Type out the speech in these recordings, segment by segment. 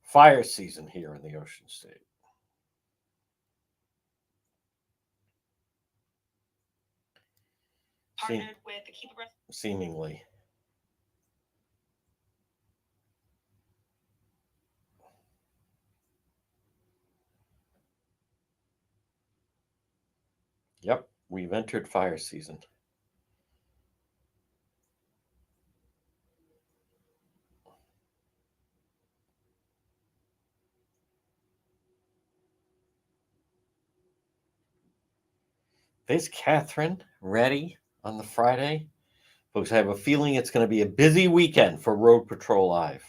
Fire season here in the Ocean State. Partnered with the Keep Abreast. Seemingly. Yep, we've entered fire season. There's Catherine ready on the Friday. Folks, I have a feeling it's going to be a busy weekend for Road Patrol Live.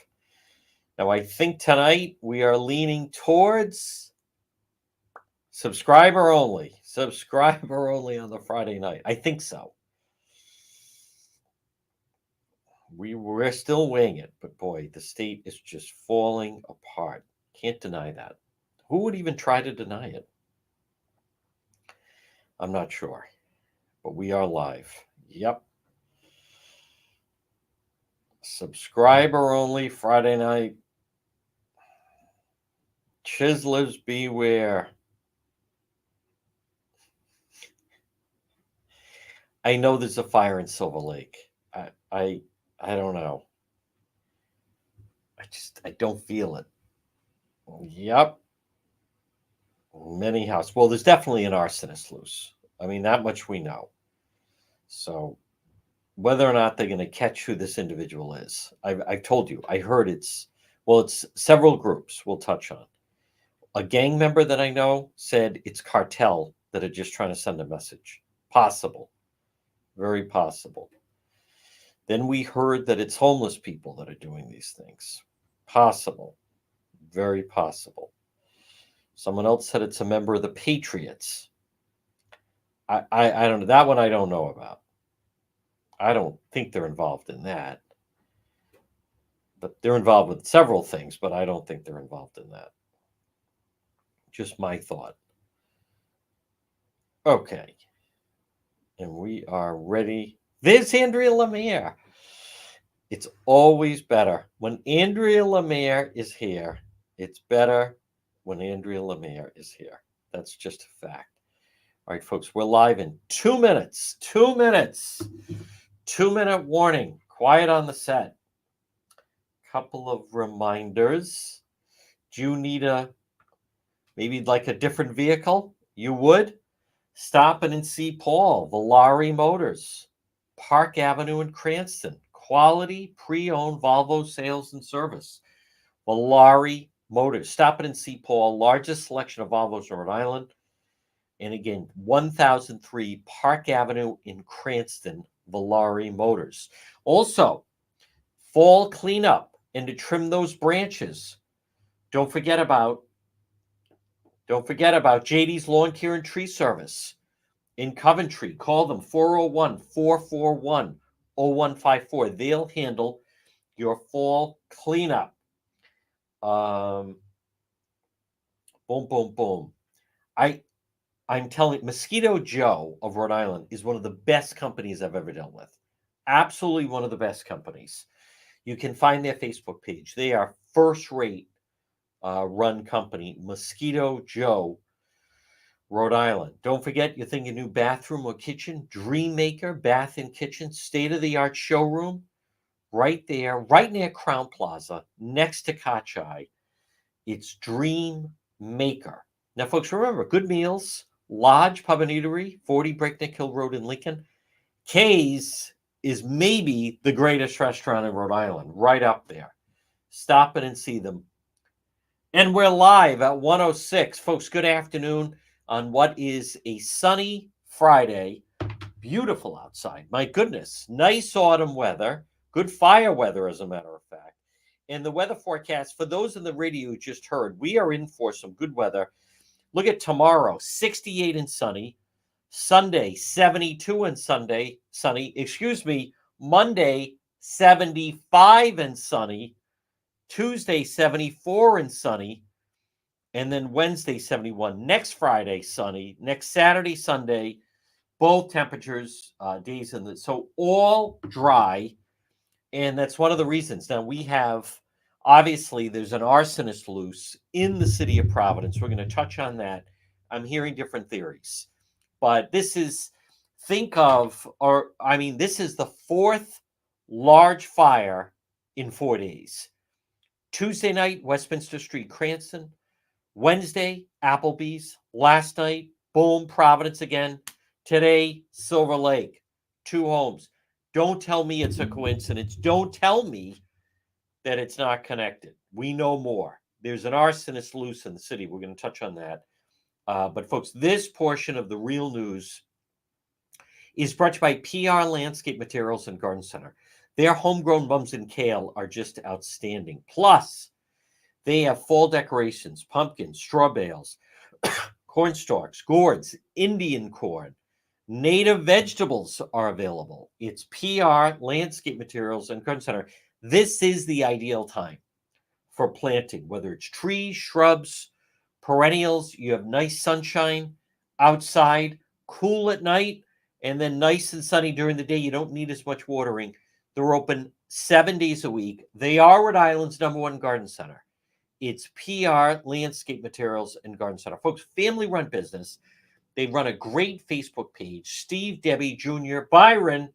Now, I think tonight we are leaning towards subscriber only. Subscriber only on the Friday night. I think so. We're still weighing it, but boy, the state is just falling apart. Can't deny that. Who would even try to deny it? I'm not sure, but we are live. Yep. Subscriber only Friday night. Chislers beware. I know there's a fire in Silver Lake. I don't know. I don't feel it. Yep. Many houses. Well, there's definitely an arsonist loose. I mean, that much we know. So whether or not they're going to catch who this individual is, I've told you. I heard it's several groups we'll touch on. A gang member that I know said it's cartel that are just trying to send a message. Possible. Very possible. Then we heard that it's homeless people that are doing these things. Possible. Very possible. Someone else said it's a member of the Patriots. I don't know. That one I don't know about. I don't think they're involved in that. But they're involved with several things, but I don't think they're involved in that. Just my thought. Okay. And we are ready. There's Andrea Lemire. It's always better when Andrea Lemire is here. It's better when Andrea Lemire is here. That's just a fact. All right, folks, we're live in 2 minutes. 2 minutes. 2-minute warning. Quiet on the set. Couple of reminders. Do you need maybe like a different vehicle? You would? Stop in and see Paul, Valari Motors, Park Avenue in Cranston. Quality pre-owned Volvo sales and service. Valari Motors. Stop in and see Paul. Largest selection of Volvos in Rhode Island. And again, 1003 Park Avenue in Cranston, Valari Motors. Also, fall cleanup and to trim those branches. Don't forget about JD's Lawn Care and Tree Service in Coventry. Call them 401-441-0154. They'll handle your fall cleanup. Boom, boom, boom. I'm telling Mosquito Joe of Rhode Island is one of the best companies I've ever dealt with. Absolutely one of the best companies. You can find their Facebook page. They are first-rate run company, Mosquito Joe, Rhode Island. Don't forget, you're thinking new bathroom or kitchen, Dream Maker Bath and Kitchen, state-of-the-art showroom, right there, right near Crown Plaza, next to Kachai. It's Dream Maker. Now, folks, remember, good meals, Lodge Pub and Eatery, 40 Breakneck Hill Road in Lincoln. Kay's is maybe the greatest restaurant in Rhode Island, right up there. Stop in and see them. And we're live at 106. Folks, good afternoon on what is a sunny Friday. Beautiful outside. My goodness. Nice autumn weather. Good fire weather, as a matter of fact. And the weather forecast, for those in the radio you just heard, we are in for some good weather. Look at tomorrow, 68 and sunny. Sunday, 72 and sunny. Monday, 75 and sunny. Tuesday, 74 and sunny. And then Wednesday, 71. Next Friday, sunny. Next Saturday, Sunday, both temperatures, days in the... So all dry. And that's one of the reasons. Now, we have Obviously, there's an arsonist loose in the city of Providence. We're going to touch on that. I'm hearing different theories, but think of, or I mean, this is the fourth large fire in 4 days. Tuesday night, Westminster Street, Cranston. Wednesday, Applebee's. Last night, boom, Providence again. Today, Silver Lake. 2 homes. Don't tell me it's a coincidence. Don't tell me that it's not connected. We know more. There's an arsonist loose in the city. We're going to touch on that. But, folks, this portion of the real news is brought to you by PR Landscape Materials and Garden Center. Their homegrown mums and kale are just outstanding. Plus, they have fall decorations, pumpkins, straw bales, corn stalks, gourds, Indian corn, native vegetables are available. It's PR Landscape Materials and Garden Center. This is the ideal time for planting, whether it's trees, shrubs, perennials. You have nice sunshine outside, cool at night, and then nice and sunny during the day. You don't need as much watering. They're open 7 days a week. They are Rhode Island's #1 garden center. It's PR Landscape Materials and Garden Center. Folks, family-run business. They run a great Facebook page. Steve, Debbie, Jr., Byron.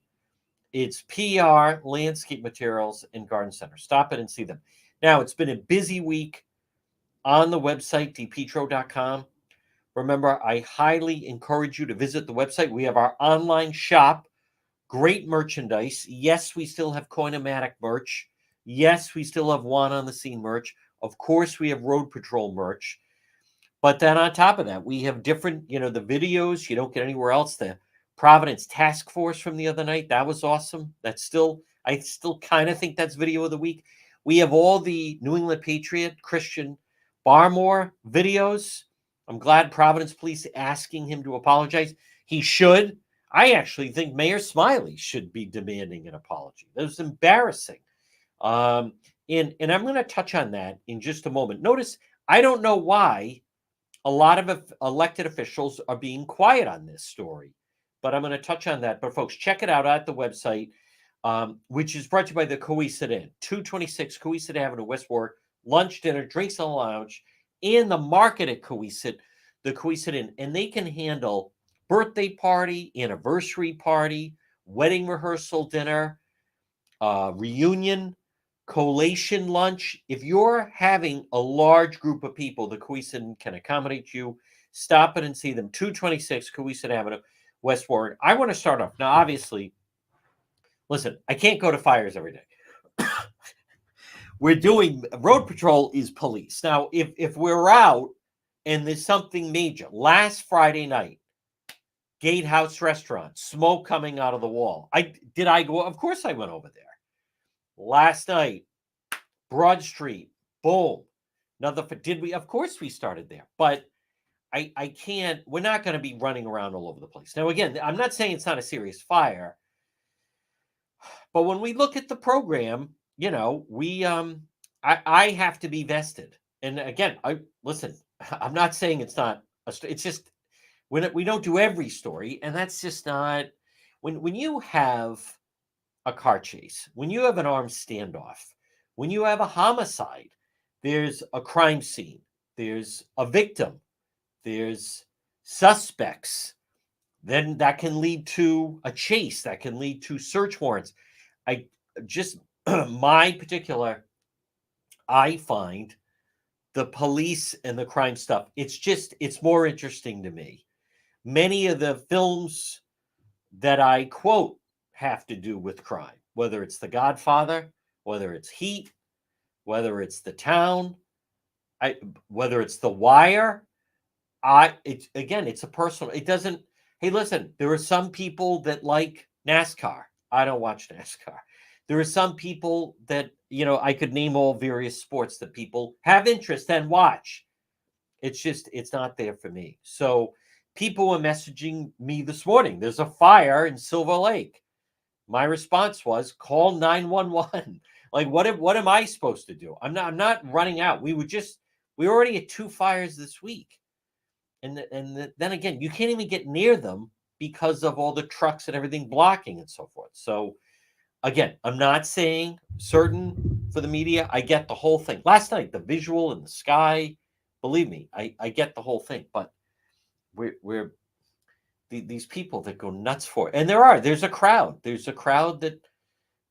It's PR Landscape Materials and Garden Center. Stop it and see them. Now, it's been a busy week on the website, dpetro.com. Remember, I highly encourage you to visit the website. We have our online shop. Great merchandise. Yes, we still have Coinomatic merch. Yes, we still have Juan on the Scene merch. Of course, we have Road Patrol merch. But then on top of that, we have different, the videos you don't get anywhere else. The Providence Task Force from the other night, that was awesome. I still kind of think that's video of the week. We have all the New England Patriot, Christian Barmore videos. I'm glad Providence Police asking him to apologize. He should. I actually think Mayor Smiley should be demanding an apology. That was embarrassing. And I'm going to touch on that in just a moment. Notice, I don't know why a lot of elected officials are being quiet on this story, but I'm going to touch on that. But folks, check it out at the website, which is brought to you by the Coesit Inn, 226 Coesit Avenue, West Warwick. Lunch, dinner, drinks in the lounge, and the market at Coesit, the Coesit Inn. And they can handle birthday party, anniversary party, wedding rehearsal dinner, reunion, collation lunch. If you're having a large group of people, the Coesit Inn can accommodate you. Stop it and see them. 226 Coesit Avenue, West Warwick. I want to start off. Now, obviously, listen, I can't go to fires every day. We're doing Road Patrol is police. Now, if we're out and there's something major, last Friday night, Gatehouse Restaurant, smoke coming out of the wall. Did I go? Of course I went over there. Last night, Broad Street, boom. Did we? Of course we started there. But I can't, we're not going to be running around all over the place. Now, again, I'm not saying it's not a serious fire. But when we look at the program, we I have to be vested. And again, I'm not saying it's not it's just we don't do every story, and that's just not when you have a car chase, when you have an armed standoff, when you have a homicide, there's a crime scene, there's a victim, there's suspects, then that can lead to a chase, that can lead to search warrants. I just I find the police and the crime stuff, it's more interesting to me. Many of the films that I quote have to do with crime, whether it's The Godfather, whether it's Heat, whether it's The Town, whether it's The Wire. It's a personal, it doesn't, hey, listen, there are some people that like NASCAR. I don't watch NASCAR. There are some people that, I could name all various sports that people have interest and watch. It's not there for me. So people were messaging me this morning. There's a fire in Silver Lake. My response was call 911. Like, what am I supposed to do? I'm not running out. We already had 2 fires this week. And then again, you can't even get near them because of all the trucks and everything blocking and so forth. So again, I'm not saying certain for the media. I get the whole thing. Last night, the visual in the sky, believe me, I get the whole thing. But we're these people that go nuts for it. And there's a crowd. There's a crowd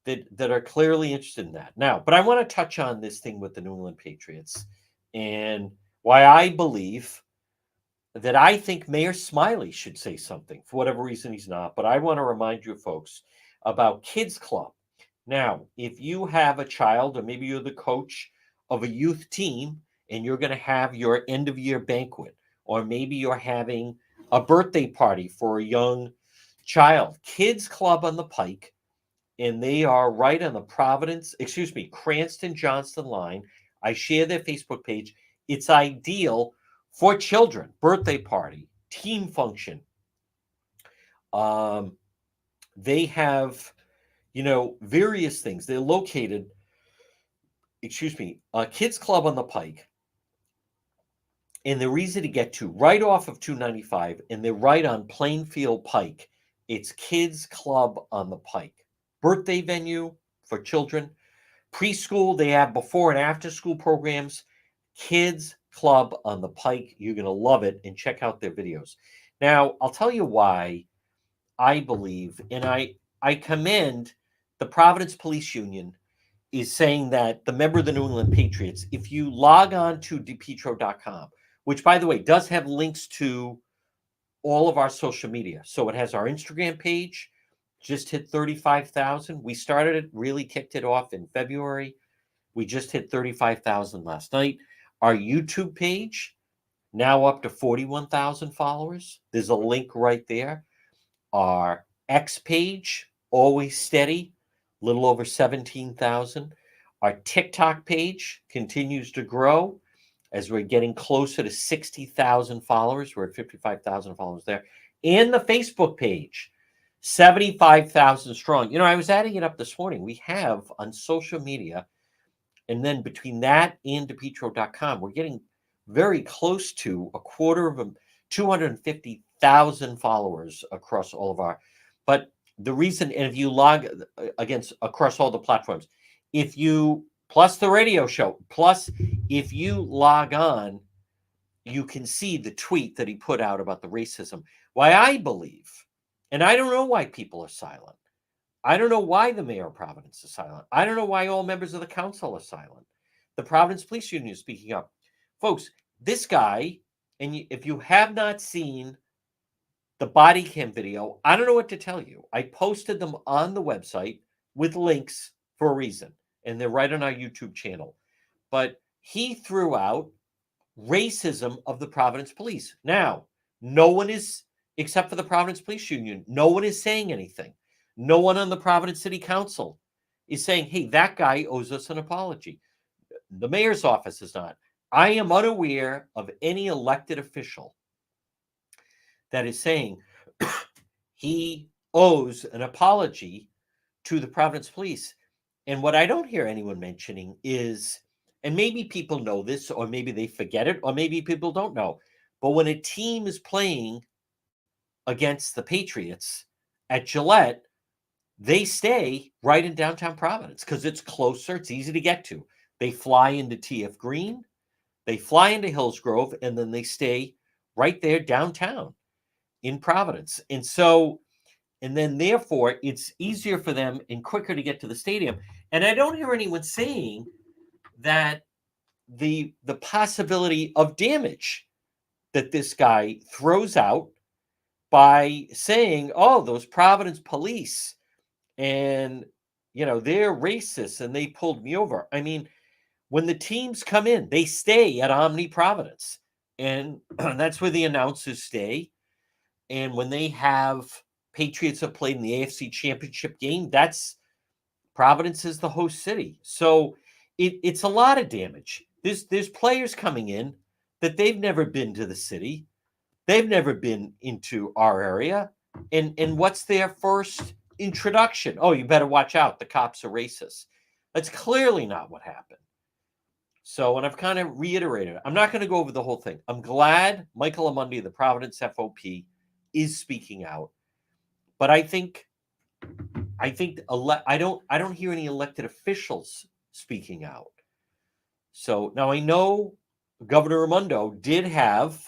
that are clearly interested in that. Now, but I want to touch on this thing with the New England Patriots and why I believe that I think Mayor Smiley should say something. For whatever reason, he's not. But I want to remind you folks about Kids Club. Now, if you have a child, or maybe you're the coach of a youth team and you're going to have your end of year banquet, or maybe you're having a birthday party for a young child, Kids Club on the Pike, and they are right on the Cranston Johnston line. I share their Facebook page. It's ideal for children, birthday party, team function. They have, various things. They're located, Kids Club on the Pike, and they're easy to get to right off of 295, and they're right on Plainfield Pike. It's Kids Club on the Pike. Birthday venue for children. Preschool, they have before and after school programs. Kids Club on the Pike. You're going to love it, and check out their videos. Now, I'll tell you why I believe, and I commend the Providence Police Union is saying that the member of the New England Patriots, if you log on to depetro.com, which, by the way, does have links to all of our social media. So it has our Instagram page, just hit 35,000. We started it, really kicked it off in February. We just hit 35,000 last night. Our YouTube page, now up to 41,000 followers. There's a link right there. Our X page, always steady, little over 17,000. Our TikTok page continues to grow as we're getting closer to 60,000 followers. We're at 55,000 followers there. And the Facebook page, 75,000 strong. I was adding it up this morning. We have on social media, and then between that and depetro.com, we're getting very close to a quarter of 250,000 followers across all of our. But the reason, and if you log across all the platforms, if you plus the radio show, plus if you log on, you can see the tweet that he put out about the racism. Why I believe, and I don't know why people are silent. I don't know why the mayor of Providence is silent. I don't know why all members of the council are silent. The Providence Police Union is speaking up. Folks, this guy, and if you have not seen the body cam video, I don't know what to tell you. I posted them on the website with links for a reason, and they're right on our YouTube channel. But he threw out racism of the Providence Police. Now, no one is, except for the Providence Police Union, no one is saying anything. No one on the Providence City Council is saying, hey, that guy owes us an apology. The mayor's office is not. I am unaware of any elected official that is saying he owes an apology to the Providence Police. And what I don't hear anyone mentioning is, and maybe people know this, or maybe they forget it, or maybe people don't know, but when a team is playing against the Patriots at Gillette, they stay right in downtown Providence because it's closer, it's easy to get to. They fly into TF Green, they fly into Hillsgrove, and then they stay right there downtown in Providence. And then therefore it's easier for them and quicker to get to the stadium. And I don't hear anyone saying that the possibility of damage that this guy throws out by saying, oh, those Providence police, and they're racist and they pulled me over. I mean, when the teams come in, they stay at Omni Providence, and that's where the announcers stay. And when they have Patriots have played in the AFC Championship game, that's Providence is the host city. So it's a lot of damage. There's players coming in that they've never been to the city. They've never been into our area. And what's their first introduction? Oh, you better watch out. The cops are racist. That's clearly not what happened. So, and I've kind of reiterated, I'm not going to go over the whole thing. I'm glad Michael Amundi, the Providence FOP, is speaking out. But I don't hear any elected officials speaking out. So now I know Governor Raimondo did have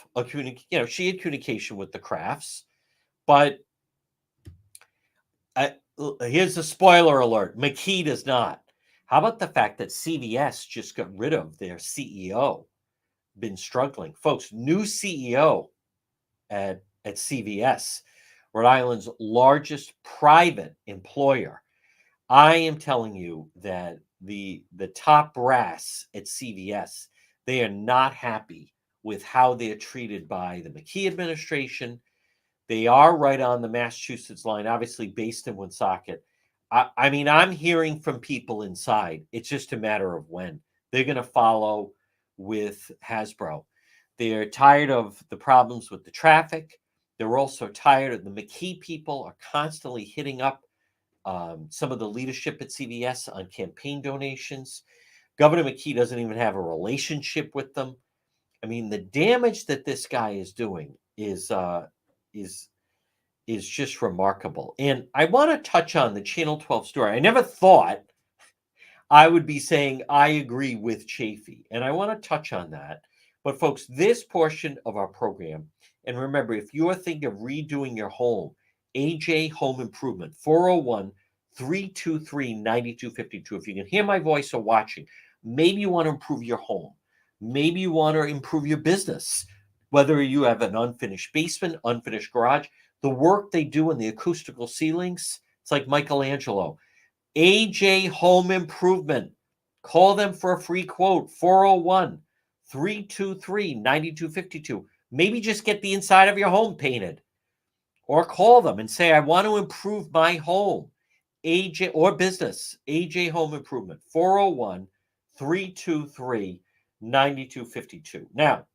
she had communication with the Crafts, but here's a spoiler alert: McKee does not. How about the fact that CVS just got rid of their CEO? Been struggling, folks. New CEO at CVS, Rhode Island's largest private employer. I am telling you that the top brass at CVS, they are not happy with how they're treated by the McKee administration. They are right on the Massachusetts line, obviously based in Woonsocket. I mean, I'm hearing from people inside. It's just a matter of when they're going to follow with Hasbro. They're tired of the problems with the traffic. They're also tired of the McKee people are constantly hitting up some of the leadership at CVS on campaign donations. Governor McKee doesn't even have a relationship with them. I mean, the damage that this guy is doing is is just remarkable. And I want to touch on the Channel 12 story. I never thought I would be saying I agree with Chafee, and I want to touch on that. But folks, this portion of our program, and remember, if you're thinking of redoing your home, AJ Home Improvement, 401 323 9252. If you can hear my voice or watching, maybe you want to improve your home. Maybe you want to improve your business, whether you have an unfinished basement, unfinished garage. The work they do in the acoustical ceilings, it's like Michelangelo. AJ Home Improvement. Call them for a free quote, 401 323 9252. Maybe just get the inside of your home painted, or call them and say, I want to improve my home. AJ or business, AJ Home Improvement, 401 323 9252. Now,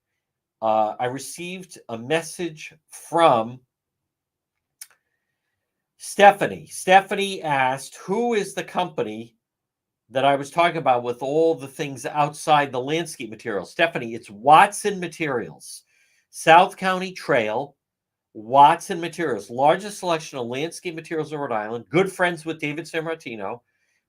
I received a message from Stephanie. Stephanie asked, who is the company that I was talking about with all the things outside the landscape materials? Stephanie, it's Watson Materials. South County Trail, Watson Materials, largest selection of landscape materials in Rhode Island. Good friends with David Sammartino.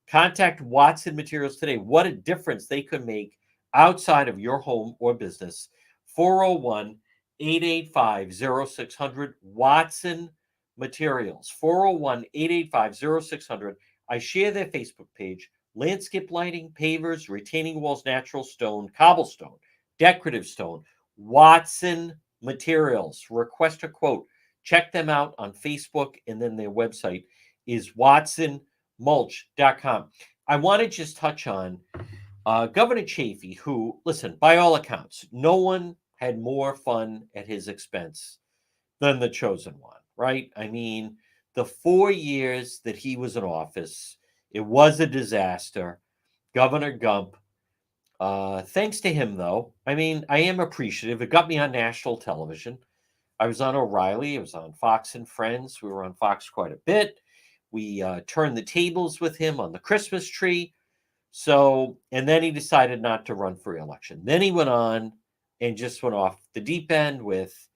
Contact Watson Materials today. What a difference they could make outside of your home or business. 401 885 0600. Watson Materials. 401 885 0600. I share their Facebook page. Landscape lighting, pavers, retaining walls, natural stone, cobblestone, decorative stone. Watson Materials. Request a quote. Check them out on Facebook, and then their website is watsonmulch.com. I want to just touch on Governor Chafee, who, listen, by all accounts, no one had more fun at his expense than the chosen one, right? I mean, the 4 years that he was in office, it was a disaster. Governor Gump, thanks to him, though, I mean, I am appreciative. It got me on national television. I was on O'Reilly. I was on Fox and Friends. We were on Fox quite a bit. We turned the tables with him on the Christmas tree. So, and then he decided not to run for re-election. Then he went on and just went off the deep end with,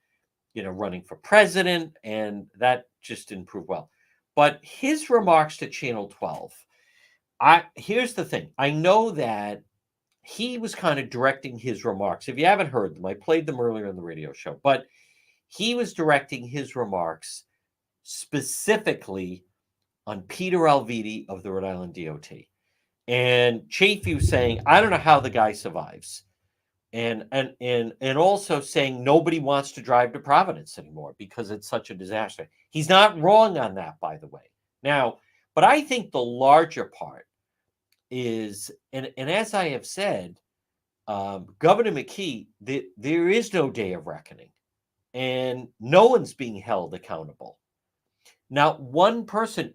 running for president, and that just didn't prove well. But his remarks to Channel 12, here's the thing. I know that he was kind of directing his remarks. If you haven't heard them, I played them earlier in the radio show, but he was directing his remarks specifically on Peter Alviti of the Rhode Island DOT. And Chafee was saying, I don't know how the guy survives. And also saying nobody wants to drive to Providence anymore because it's such a disaster. He's not wrong on that, by the way. Now, but I think the larger part is, and as I have said, Governor McKee, there is no day of reckoning, and no one's being held accountable. Now, one person,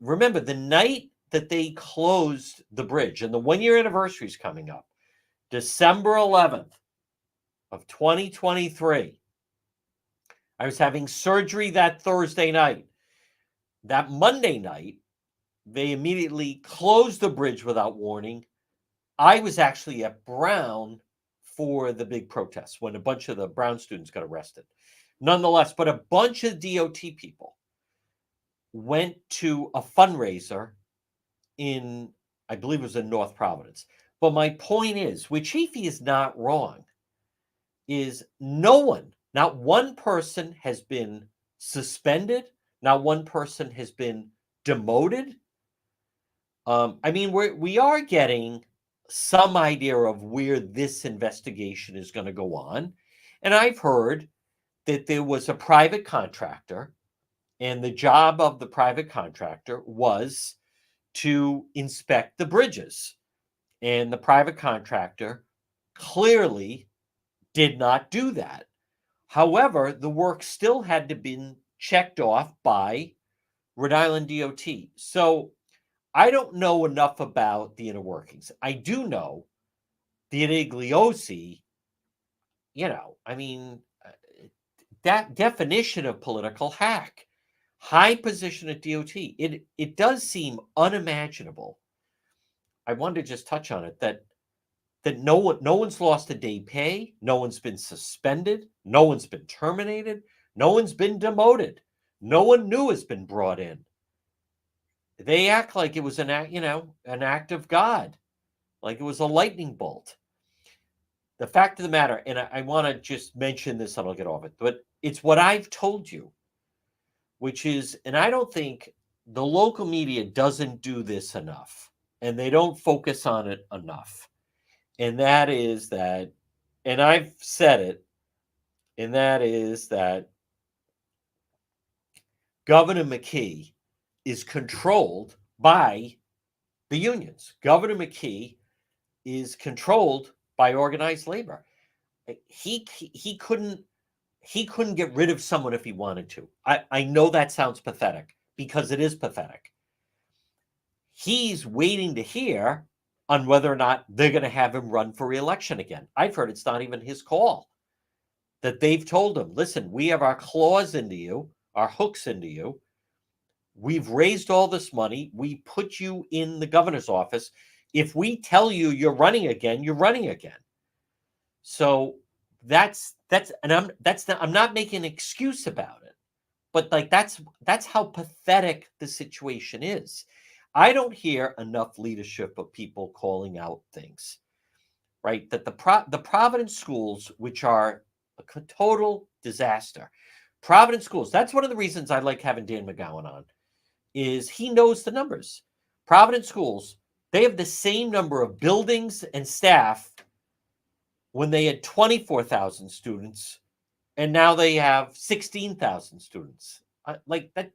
remember the night that they closed the bridge, and the 1-year anniversary is coming up, December 11th of 2023. I was having surgery that Thursday night. That Monday night, they immediately closed the bridge without warning. I was actually at Brown for the big protest when a bunch of the Brown students got arrested. Nonetheless, but a bunch of DOT people went to a fundraiser in, I believe it was in North Providence. But my point is, where chafee is not wrong, is no one, not one person has been suspended, not one person has been demoted. I mean, we are getting some idea of where this investigation is going to go on. And I've heard that there was a private contractor, and the job of the private contractor was to inspect the bridges. And the private contractor clearly did not do that. However, the work still had to be checked off by Rhode Island DOT. So I don't know enough about the inner workings. I do know the Inigliosi, I mean, that definition of political hack, high position at DOT, it does seem unimaginable. I wanted to just touch on it that no one's lost a day pay, no one's been suspended, no one's been terminated, no one's been demoted, no one new has been brought in. They act like it was an act of God, like it was a lightning bolt. The fact of the matter, and I want to just mention this and I'll get off it, but it's what I've told you, which is, and I don't think the local media doesn't do this enough, and they don't focus on it enough. And that is that, and I've said it, and that is that Governor McKee is controlled by the unions. Governor McKee is controlled by organized labor. He couldn't get rid of someone if he wanted to. I know that sounds pathetic, because it is pathetic. He's waiting to hear on whether or not they're going to have him run for re-election again. I've heard it's not even his call, that they've told him, listen, we have our claws into you, our hooks into you. We've raised all this money. We put you in the governor's office. If we tell you you're running again, you're running again. So I'm not making an excuse about it, but like that's how pathetic the situation is. I don't hear enough leadership of people calling out things, right? That the Providence schools, which are a total disaster, Providence schools. That's one of the reasons I like having Dan McGowan on, is he knows the numbers. Providence schools, they have the same number of buildings and staff when they had 24,000 students, and now they have 16,000 students. Like that,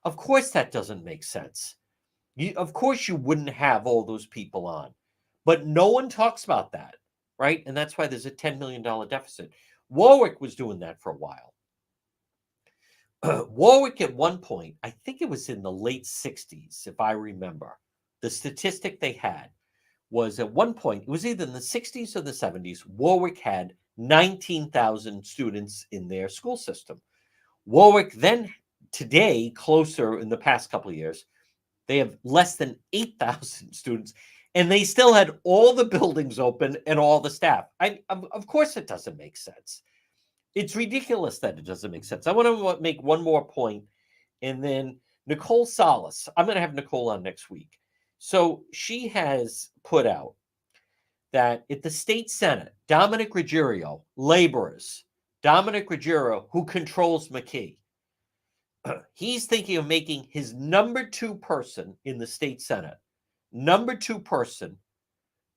of course, that doesn't make sense. Of course, you wouldn't have all those people on, but no one talks about that, right? And that's why there's a $10 million deficit. Warwick was doing that for a while. Warwick at one point, I think it was in the late 60s, if I remember, the statistic they had was at one point, it was either in the 60s or the 70s, Warwick had 19,000 students in their school system. Warwick then, today, closer in the past couple of years, they have less than 8,000 students, and they still had all the buildings open and all the staff. Of course, it doesn't make sense. It's ridiculous that it doesn't make sense. I want to make one more point, and then Nicole Salas. I'm going to have Nicole on next week. So she has put out that at the state Senate, Dominic Ruggiero, laborers, Dominic Ruggiero, who controls McKee, he's thinking of making his number 2 person in the state Senate. Number 2 person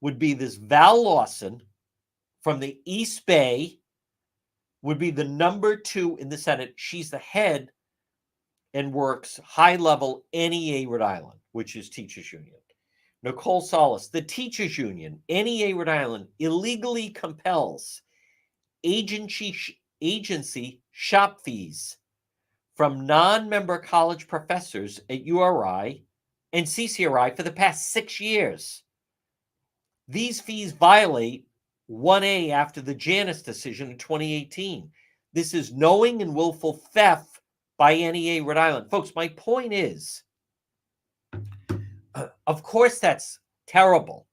would be this Val Lawson from the East Bay, would be the number 2 in the Senate. She's the head and works high-level NEA Rhode Island, which is teachers union. Nicole Salas, the teachers union, NEA Rhode Island, illegally compels agency shop fees from non-member college professors at URI and CCRI for the past 6 years. These fees violate 1A after the Janus decision in 2018. This is knowing and willful theft by NEA Rhode Island. Folks, my point is, of course that's terrible.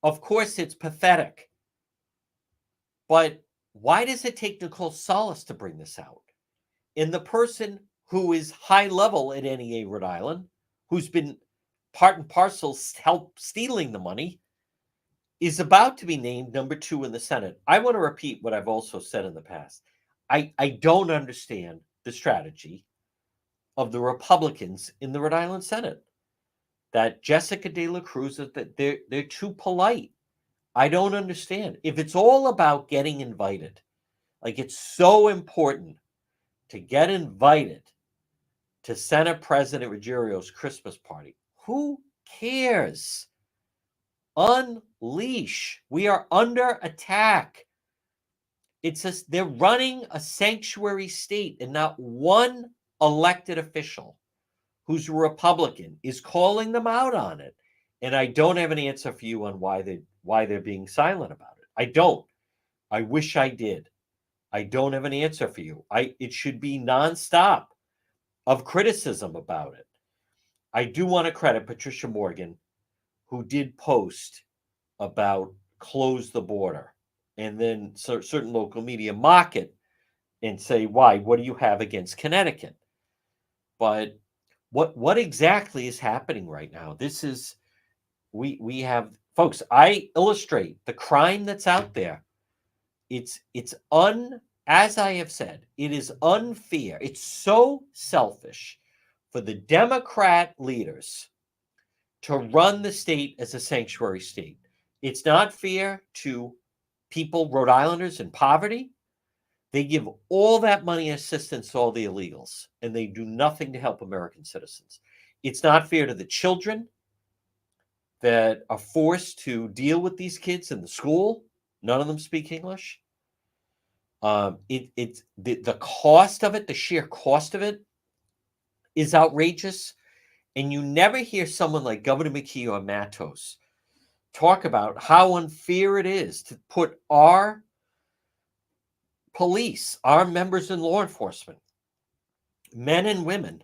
Of course it's pathetic. But why does it take Nicole Salas to bring this out? And the person who is high level at NEA Rhode Island, who's been part and parcel help stealing the money, is about to be named number 2 in the Senate. I want to repeat what I've also said in the past. I don't understand the strategy of the Republicans in the Rhode Island Senate. That Jessica De La Cruz, that they're too polite. I don't understand. If it's all about getting invited, like it's so important to get invited to Senate President Ruggiero's Christmas party, who cares? Unleash. We are under attack. They're running a sanctuary state, and not one elected official who's a Republican is calling them out on it. And I don't have an answer for you on why they're being silent about it. I don't. I wish I did. I don't have an answer for you. It should be nonstop of criticism about it. I do want to credit Patricia Morgan, who did post about close the border, and then certain local media mock it and say, why? What do you have against Connecticut? But what exactly is happening right now? This is we have, folks, I illustrate the crime that's out there. It's as I have said, it is unfair. It's so selfish for the Democrat leaders to run the state as a sanctuary state. It's not fair to people, Rhode Islanders in poverty. They give all that money and assistance to all the illegals, and they do nothing to help American citizens. It's not fair to the children that are forced to deal with these kids in the school. None of them speak English. It's the cost of it, the sheer cost of it, is outrageous. And you never hear someone like Governor McKee or Matos talk about how unfair it is to put our police, our members in law enforcement, men and women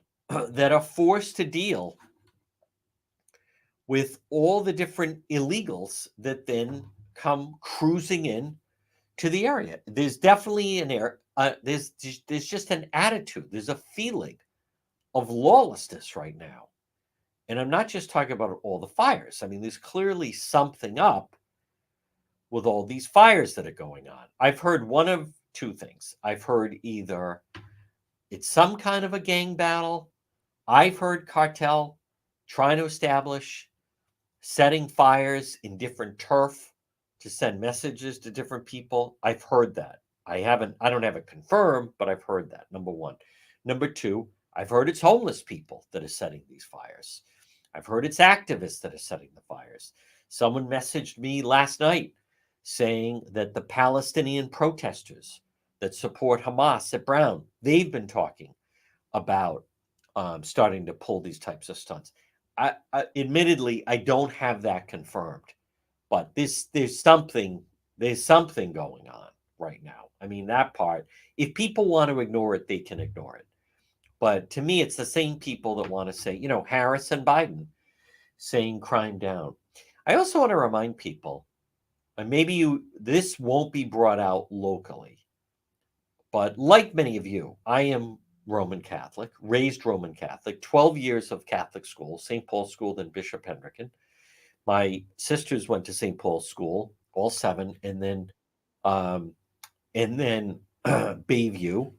that are forced to deal with all the different illegals that then come cruising in to the area. There's definitely an air. There's just an attitude. There's a feeling of lawlessness right now, and I'm not just talking about all the fires. I mean, there's clearly something up with all these fires that are going on. I've heard one of two things. I've heard either it's some kind of a gang battle. I've heard cartel trying to establish setting fires in different turf to send messages to different people. I've heard that. I don't have it confirmed, but I've heard that. Number one. Number two, I've heard it's homeless people that are setting these fires. I've heard it's activists that are setting the fires. Someone messaged me last night saying that the Palestinian protesters that support Hamas at Brown, they've been talking about starting to pull these types of stunts. Admittedly, I don't have that confirmed, but there's something going on right now. I mean, that part, if people want to ignore it, they can ignore it. But to me, it's the same people that want to say, Harris and Biden saying crime down. I also want to remind people, and maybe this won't be brought out locally, but like many of you, I am Roman Catholic, raised Roman Catholic, 12 years of Catholic school, St. Paul's School, then Bishop Hendricken. My sisters went to St. Paul's School, all 7, and then Bayview.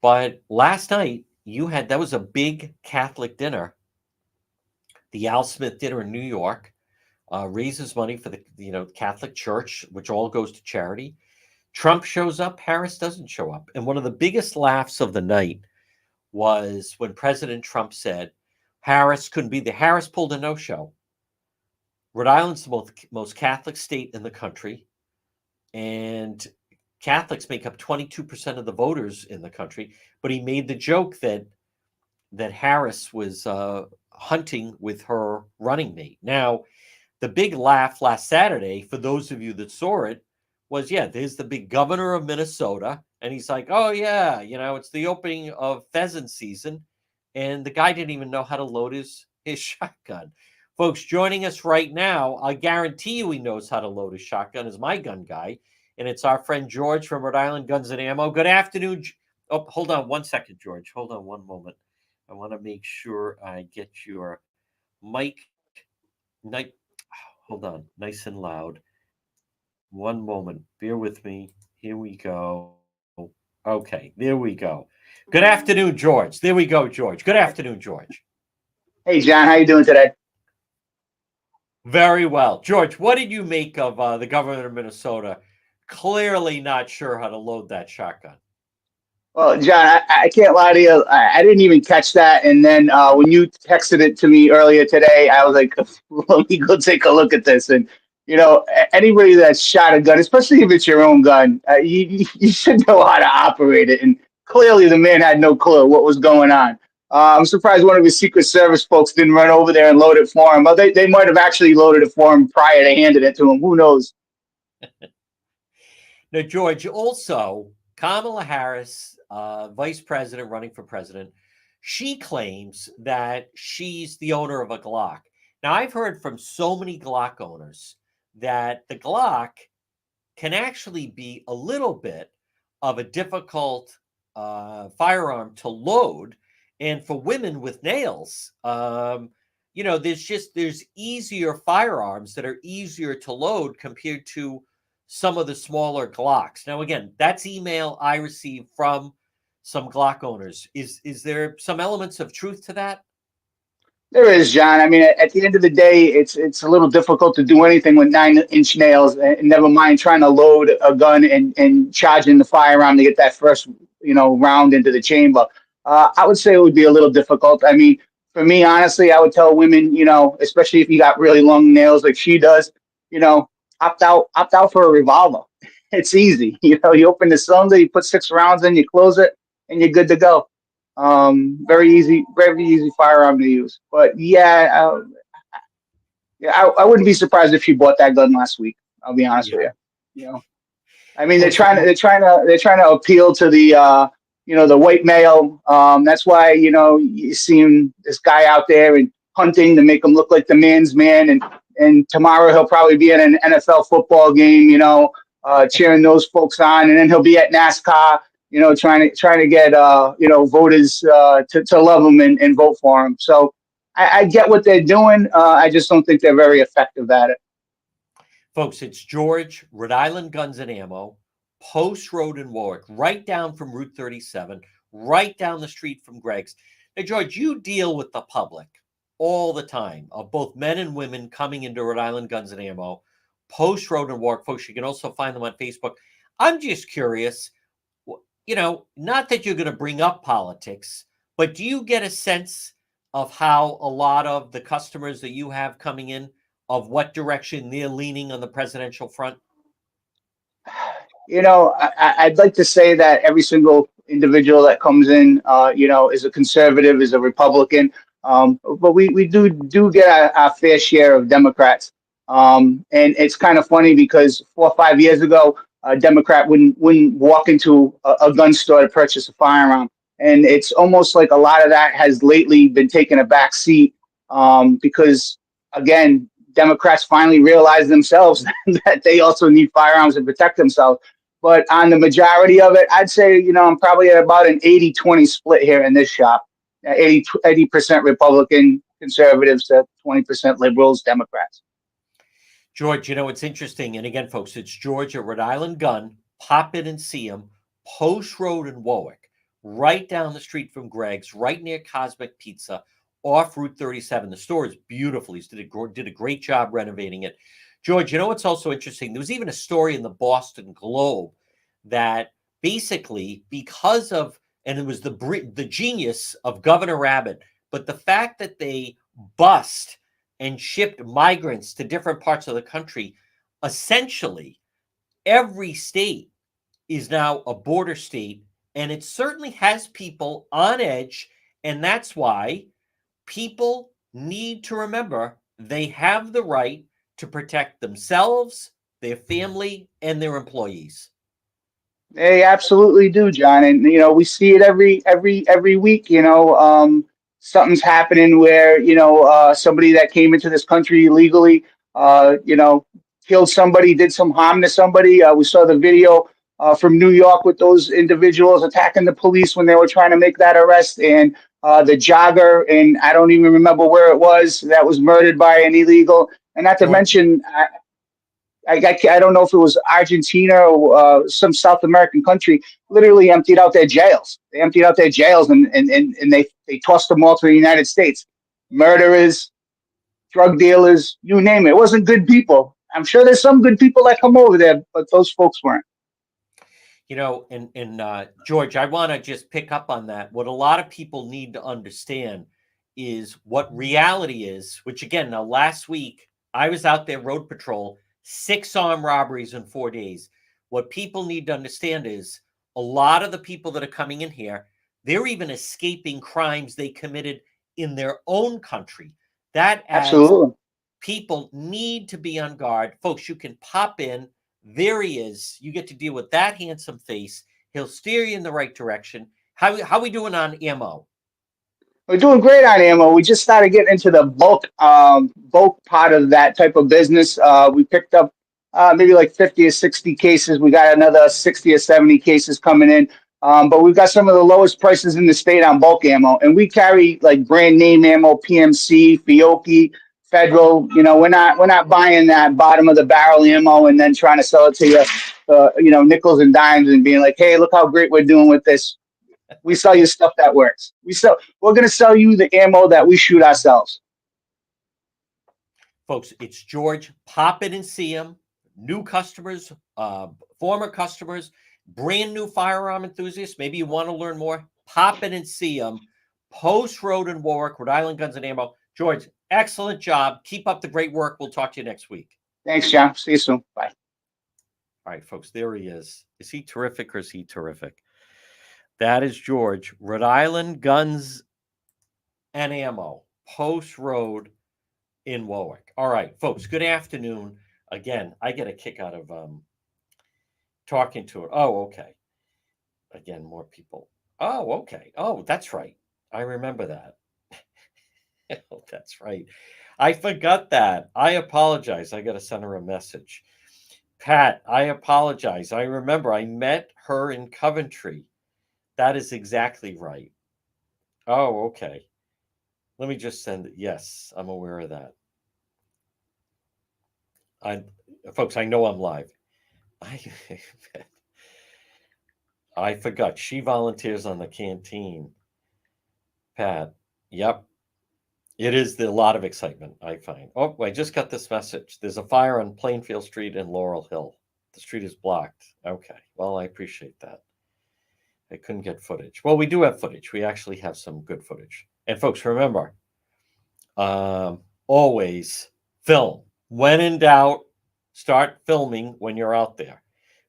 But last night that was a big Catholic dinner, the Al Smith dinner in New York, raises money for the Catholic Church, which all goes to charity. Trump shows up, Harris doesn't show up. And one of the biggest laughs of the night was when President Trump said Harris couldn't be there. Harris pulled a no-show. Rhode Island's the most Catholic state in the country, and Catholics make up 22% of the voters in the country. But he made the joke that Harris was hunting with her running mate. Now, the big laugh last Saturday, for those of you that saw it, was, there's the big governor of Minnesota, and he's like, oh, yeah, it's the opening of pheasant season, and the guy didn't even know how to load his shotgun. Folks, joining us right now, I guarantee you he knows how to load his shotgun, is my gun guy, and it's our friend George from Rhode Island Guns and Ammo. Good afternoon. Oh, hold on one second, George. Hold on one moment. I want to make sure I get your Mike, night. Hold on, nice and loud. One moment. Bear with me. Here we go. Okay, there we go. Good afternoon, George. There we go, George. Good afternoon, George. Hey John, how you doing today? Very well. George, what did you make of the governor of Minnesota clearly not sure how to load that shotgun? Well, John, I can't lie to you. I didn't even catch that, and then when you texted it to me earlier today, I was like, "Let me go take a look at this." And anybody that's shot a gun, especially if it's your own gun, you should know how to operate it. And clearly, the man had no clue what was going on. I'm surprised one of his Secret Service folks didn't run over there and load it for him. Well, they might have actually loaded it for him prior to handing it to him. Who knows? Now, George, also, Kamala Harris, vice president running for president, she claims that she's the owner of a Glock. Now, I've heard from so many Glock owners that the Glock can actually be a little bit of a difficult firearm to load. And for women with nails, there's easier firearms that are easier to load compared to some of the smaller Glocks. Now, again, that's email I received from some Glock owners. Is there some elements of truth to that? There is, John. I mean, at the end of the day, it's a little difficult to do anything with 9-inch nails, and never mind trying to load a gun and charging the firearm to get that first, round into the chamber. I would say it would be a little difficult. I mean, for me, honestly, I would tell women, especially if you got really long nails like she does, you know, opt out for a revolver. It's easy. You open the cylinder, you put 6 rounds in, you close it, and you're good to go. Very easy firearm to use. But yeah, I wouldn't be surprised if you bought that gun last week. I'll be honest with Yeah. you. You know, I mean, Folks, they're trying to appeal to the the white male. That's why you seeing this guy out there and hunting to make him look like the man's man, and tomorrow he'll probably be at an NFL football game, cheering those folks on, and then he'll be at NASCAR, trying to get voters to love him and vote for him. So I get what they're doing. I just don't think they're very effective at it. Folks, it's George, Rhode Island Guns and Ammo, Post Road in Warwick, right down from Route 37, right down the street from Greg's. Now, George, you deal with the public all the time, of both men and women coming into Rhode Island Guns and Ammo, Post Road in Warwick. Folks, you can also find them on Facebook. I'm just curious, not that you're going to bring up politics, but do you get a sense of how a lot of the customers that you have coming in, of what direction they're leaning on the presidential front? I'd like to say that every single individual that comes in, is a conservative, is a Republican. But we do get our fair share of Democrats. And it's kind of funny because 4 or 5 years ago, a Democrat wouldn't walk into a gun store to purchase a firearm. And it's almost like a lot of that has lately been taking a back seat, because, again, Democrats finally realized themselves that they also need firearms to protect themselves. But on the majority of it, I'd say, I'm probably at about an 80-20 split here in this shop. 80% Republican conservatives to 20% liberals, Democrats. George, it's interesting. And again, folks, it's George at Rhode Island Gun. Pop in and see him. Post Road in Warwick, right down the street from Greg's, right near Cosmic Pizza, off Route 37. The store is beautiful. He did a great job renovating it. George, what's also interesting? There was even a story in the Boston Globe that basically, because of, and it was the genius of Governor Abbott, but the fact that they bussed and shipped migrants to different parts of the country, essentially every state is now a border state, and it certainly has people on edge. And that's why people need to remember they have the right to protect themselves, their family, and their employees. They absolutely do, John, and we see it every week. Something's happening where somebody that came into this country illegally, killed somebody, did some harm to somebody. We saw the video from New York with those individuals attacking the police when they were trying to make that arrest, and the jogger, and I don't even remember where it was, that was murdered by an illegal. And not to George, mention, I don't know if it was Argentina or some South American country, literally emptied out their jails. They emptied out their jails, and they tossed them all to the United States. Murderers, drug dealers, you name it. It wasn't good people. I'm sure there's some good people that come over there, but those folks weren't. George, I want to just pick up on that. What a lot of people need to understand is what reality is, which again, now last week I was out there road patrol, 6 armed robberies in 4 days. What people need to understand is a lot of the people that are coming in here, they're even escaping crimes they committed in their own country. That adds Absolutely. people need to be on guard. Folks, you can pop in. There he is. You get to deal with that handsome face. He'll steer you in the right direction. How we doing on ammo? We're doing great on ammo. We just started getting into the bulk part of that type of business. We picked up maybe like 50 or 60 cases. We got another 60 or 70 cases coming in. But we've got some of the lowest prices in the state on bulk ammo, and we carry like brand name ammo, PMC, Fiocchi, Federal. We're not buying that bottom of the barrel ammo and then trying to sell it to you, nickels and dimes and being like, hey, look how great we're doing with this. We sell you stuff that works. We're going to sell you the ammo that we shoot ourselves. Folks, it's George. Pop in and see him. New customers, former customers, brand new firearm enthusiasts. Maybe you want to learn more. Pop in and see him. Post Road in Warwick, Rhode Island Guns and Ammo. George, excellent job. Keep up the great work. We'll talk to you next week. Thanks, John. See you soon. Bye. All right, folks, there he is. Is he terrific or is he terrific? That is George. Rhode Island Guns and Ammo. Post Road in Warwick. All right, folks, good afternoon. Again, I get a kick out of talking to it. Oh, okay. Again, more people. Oh, okay. Oh, that's right. I remember that. Oh, that's right. I forgot that. I apologize. I got to send her a message. Pat, I apologize. I remember I met her in Coventry. That is exactly right. Oh, okay. Let me just send it. Yes, I'm aware of that. I, folks, I know I'm live. I, I forgot. She volunteers on the canteen. Pat. Yep. It is a lot of excitement, I find. Oh, I just got this message. There's a fire on Plainfield Street in Laurel Hill. The street is blocked. Okay. Well, I appreciate that. I couldn't get footage. Well, we do have footage. We actually have some good footage. And folks, remember, always film. When in doubt, start filming when you're out there.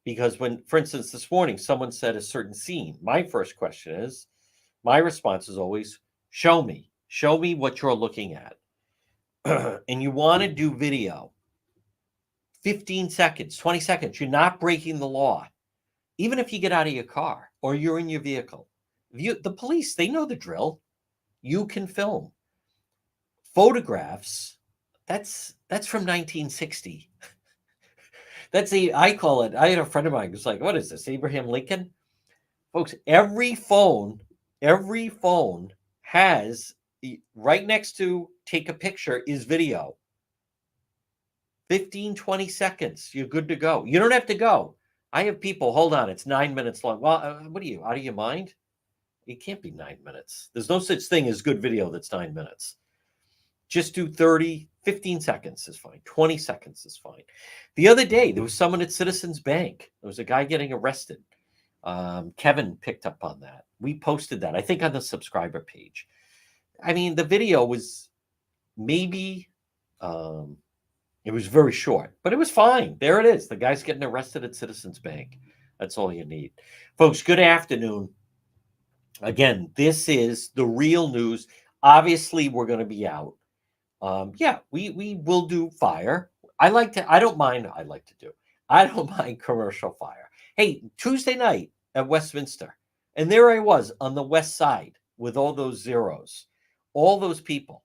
Because when, for instance, this morning, someone said a certain scene, my first question is, my response is always, show me. Show me what you're looking at. And you want to do video. 15 seconds, 20 seconds. You're not breaking the law. Even if you get out of your car or you're in your vehicle. The police, they know the drill. You can film. Photographs, that's from 1960. I call it, I had a friend of mine who's like, what is this, Abraham Lincoln? Folks, every phone has, right next to take a picture is video. 15, 20 seconds, you're good to go. You don't have to go. I have people, hold on, it's 9 minutes long. Well, what are you, out of your mind? It can't be 9 minutes. There's no such thing as good video that's 9 minutes. Just do 30, 15 seconds is fine. 20 seconds is fine. The other day, there was someone at Citizens Bank. There was a guy getting arrested. Kevin picked up on that. We posted that, I think, on the subscriber page. I mean, the video was maybe, it was very short, but it was fine. There it is. The guy's getting arrested at Citizens Bank. That's all you need. Folks, good afternoon. Again, this is the real news. Obviously, we're going to be out. Yeah, we will do fire. I don't mind commercial fire. Hey, Tuesday night at Westminster, and there I was on the west side with all those zeros, all those people.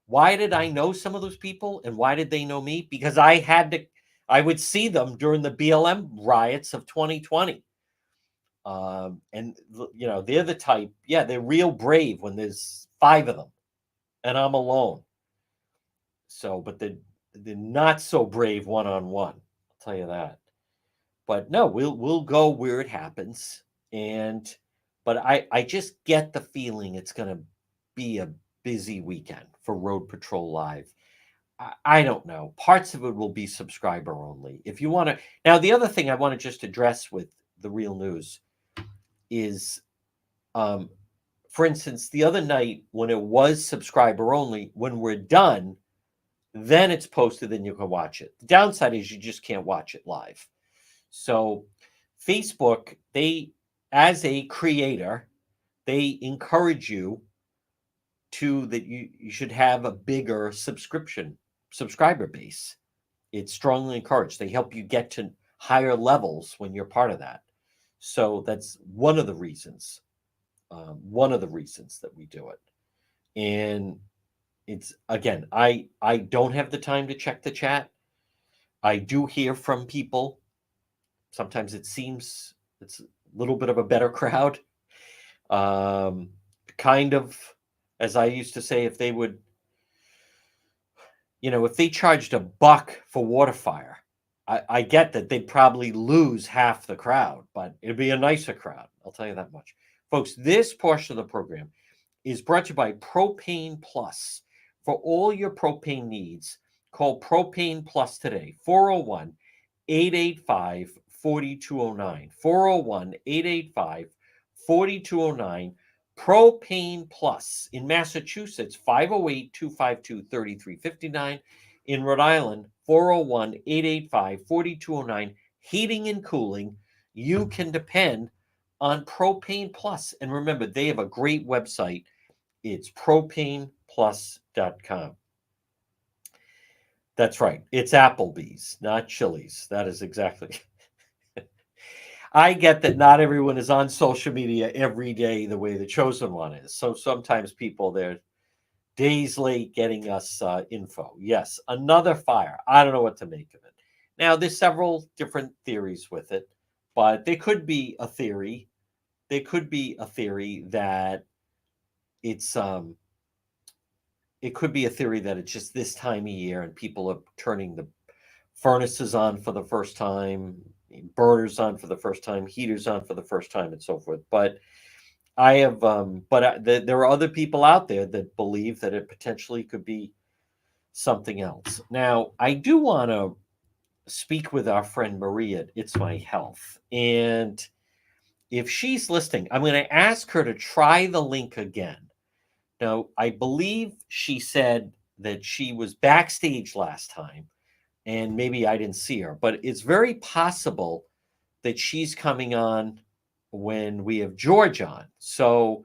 Why did I know some of those people, and why did they know me? Because I would see them during the BLM riots of 2020. And they're the type, yeah, they're real brave when there's five of them and I'm alone. So, but they're not so brave one on one. I'll tell you that. But no, we'll go where it happens. And but I just get the feeling it's going to be a busy weekend for Road Patrol Live. I don't know. Parts of it will be subscriber only. If you want to, now the other thing I want to just address with the real news is, um, for instance, the other night when it was subscriber only, when we're done, then it's posted, then you can watch it. The downside is you just can't watch it live. So Facebook, as a creator, they encourage you that you should have a bigger subscriber base. It's strongly encouraged. They help you get to higher levels when you're part of that. So that's one of the reasons. One of the reasons that we do it. And it's, again, I don't have the time to check the chat. I do hear from people. Sometimes it seems it's a little bit of a better crowd. Um, kind of, as I used to say, if they would, if they charged $1 for water fire, I get that they'd probably lose half the crowd, but it'd be a nicer crowd. I'll tell you that much. Folks, this portion of the program is brought to you by Propane Plus. For all your propane needs, call Propane Plus today, 401 885 4209. 401 885 4209. Propane Plus in Massachusetts, 508 252 3359. In Rhode Island, 401 885 4209. Heating and cooling. You can depend on Propane Plus. And remember, they have a great website. It's propaneplus.com. That's right. It's Applebee's, not Chili's. That is exactly. I get that not everyone is on social media every day the way the chosen one is. So sometimes they're days late getting us info. Yes, another fire. I don't know what to make of it. Now, there's several different theories with it, but there could be a theory. There could be a theory that it's it could be a theory that it's just this time of year and people are turning the furnaces on for the first time, burners on for the first time, heaters on for the first time, and so forth. But there are other people out there that believe that it potentially could be something else. Now, I do want to speak with our friend Maria at It's My Health. And if she's listening, I'm going to ask her to try the link again. Now, I believe she said that she was backstage last time and maybe I didn't see her, but it's very possible that she's coming on when we have George on. So,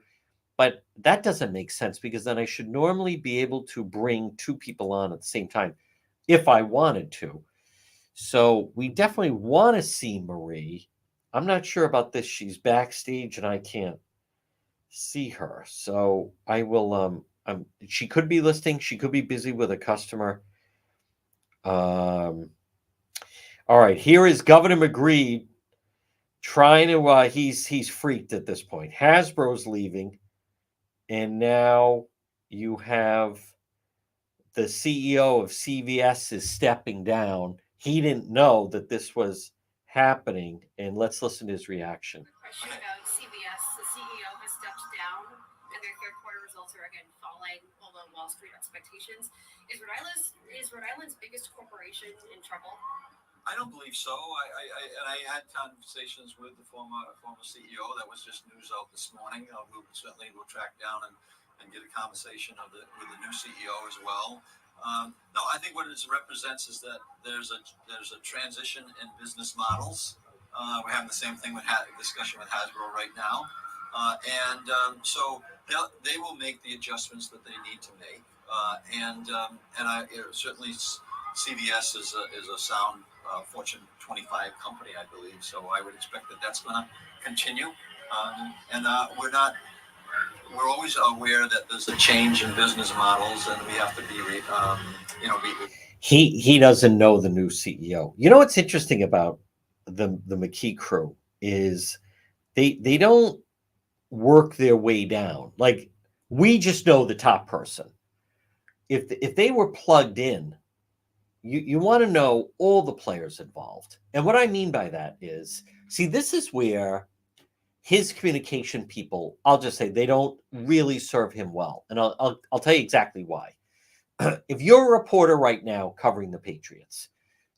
but that doesn't make sense because then I should normally be able to bring two people on at the same time if I wanted to. So we definitely want to see Marie. I'm not sure about this. She's backstage and I can't see her. So I will she could be listening, she could be busy with a customer. All right, here is Governor McGree trying to he's freaked at this point. Hasbro's leaving, and now you have the CEO of CVS is stepping down. He didn't know that this was happening, and let's listen to his reaction. Question about CVS. The CEO has stepped down, and their third quarter results are again falling below Wall Street expectations. Is Rhode Island's biggest corporation in trouble? I don't believe so. I had conversations with the former CEO. That was just news out this morning. We certainly will track down and get a conversation with the new CEO as well. No, I think what it represents is that there's a transition in business models. We're having the same thing with discussion with Hasbro right now, so they will make the adjustments that they need to make. Certainly CVS is a sound Fortune 25 company, I believe. So I would expect that that's going to continue. We're always aware that there's a change in business models, and we have to be, He doesn't know the new CEO. You know what's interesting about the McKee crew is They don't work their way down. Like, we just know the top person. If they were plugged in, you want to know all the players involved. And what I mean by that is, see, this is where his communication people, I'll just say, they don't really serve him well. And I'll tell you exactly why. If you're a reporter right now covering the Patriots,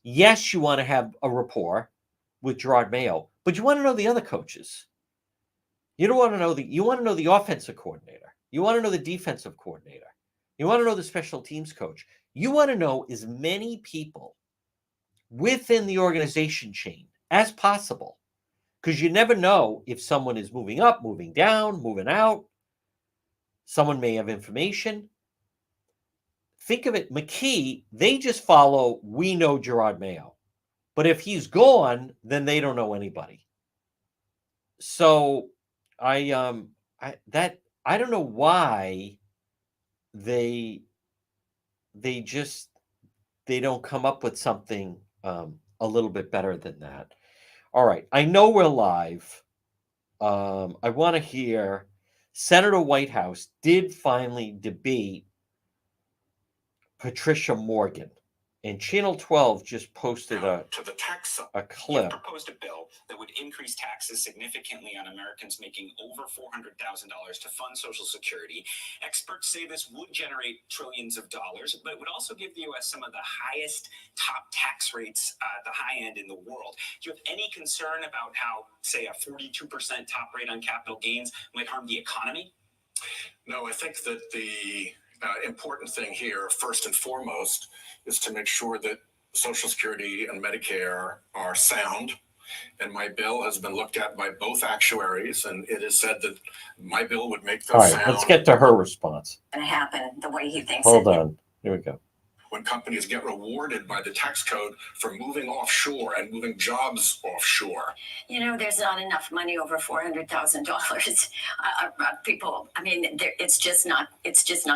yes, you want to have a rapport with Gerard Mayo, but you want to know the other coaches. You don't want to know you want to know the offensive coordinator. You want to know the defensive coordinator. You want to know the special teams coach. You want to know as many people within the organization chain as possible, because you never know if someone is moving up, moving down, moving out. Someone may have information. Think of it, McKee, they just follow, we know Gerard Mayo. But if he's gone, then they don't know anybody. So I don't know why they don't come up with something a little bit better than that. All right, I know we're live. I want to hear Senator Whitehouse did finally debate Patricia Morgan, and Channel 12 just posted a clip. Proposed a bill that would increase taxes significantly on Americans making over $400,000 to fund Social Security. Experts say this would generate trillions of dollars, but it would also give the U.S. some of the highest top tax rates at the high end in the world. Do you have any concern about how, say, a 42% top rate on capital gains might harm the economy? No, I think that the important thing here, first and foremost, is to make sure that Social Security and Medicare are sound. And my bill has been looked at by both actuaries, and it is said that my bill would make those All right, sound. let's get to her response. Going to happen the way he thinks. Hold on. Here we go. When companies get rewarded by the tax code for moving offshore and moving jobs offshore. You know, there's not enough money over $400,000. People, I mean, it's just not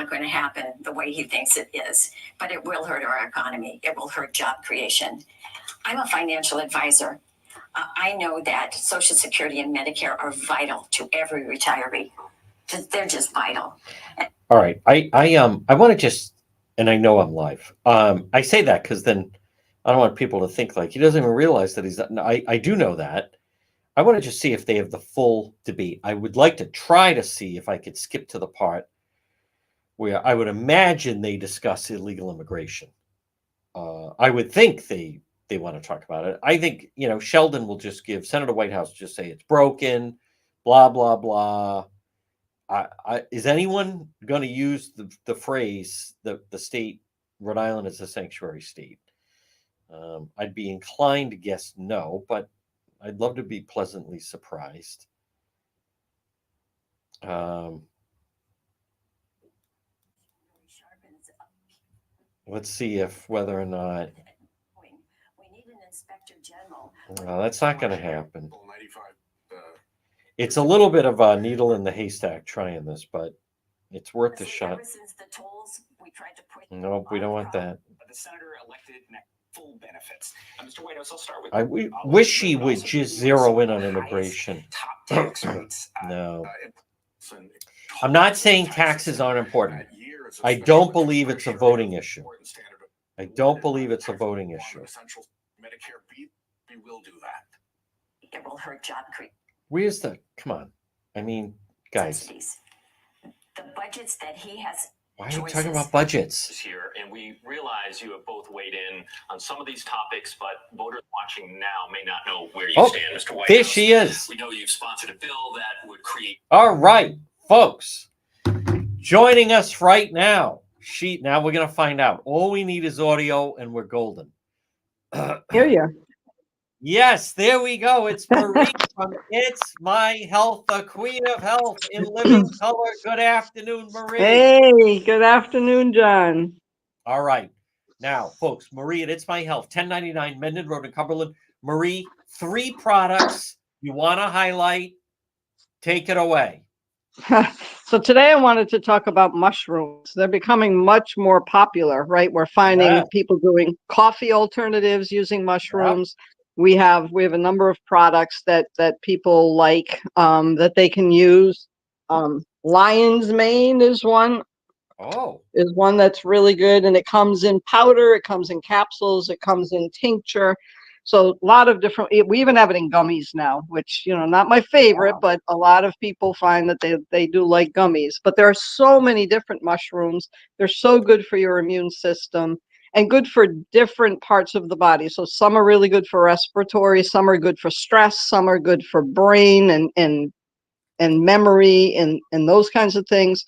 going to happen the way he thinks it is. But it will hurt our economy. It will hurt job creation. I'm a financial advisor. I know that Social Security and Medicare are vital to every retiree. They're just vital. All right, I want to just. And I know I'm live. I say that because then I don't want people to think like he doesn't even realize that he's not. I do know that. I want to just see if they have the full debate. I would like to try to see if I could skip to the part where I would imagine they discuss illegal immigration. I would think they want to talk about it. I think, Sheldon will just give Senator Whitehouse, just say it's broken, blah, blah, blah. Is anyone going to use the phrase the state Rhode Island is a sanctuary state? I'd be inclined to guess no, but I'd love to be pleasantly surprised. Let's see if whether or not. We need an inspector general. No, that's not going to happen. It's a little bit of a needle in the haystack trying this, but it's worth a shot. No, we don't want that. The senator elected full benefits. Mr. Whitehouse, I'll start with. I wish she would just zero in on immigration. Top tax rates. No. I'm not saying taxes aren't important. I don't believe it's a voting issue. I don't believe it's a voting issue. Medicare, we will do that. It will hurt job creation. Where's come on. I mean, guys. The budgets that he has. Why are you talking about budgets? Here, and we realize you have both weighed in on some of these topics, but voters watching now may not know where you stand, Mr. Whitehouse. There she is. We know you've sponsored a bill that would create. All right, folks. Joining us right now. Now we're going to find out. All we need is audio, and we're golden. Hear you. Yes, there we go. It's Marie from It's My Health, the queen of health in living color. Good afternoon, Marie. Hey, good afternoon, John. All right. Now, folks, Marie at It's My Health, 1099 Mendon Road in Cumberland. Marie, 3 products you want to highlight. Take it away. So today I wanted to talk about mushrooms. They're becoming much more popular, right? We're finding people doing coffee alternatives using mushrooms. we have a number of products that people like, that they can use. Lion's Mane is one. Oh. Is one that's really good, and it comes in powder, it comes in capsules, it comes in tincture. So a lot of different, we even have it in gummies now, which, not my favorite, but a lot of people find that they do like gummies. But there are so many different mushrooms. They're so good for your immune system and good for different parts of the body. So some are really good for respiratory, some are good for stress, some are good for brain and memory and those kinds of things.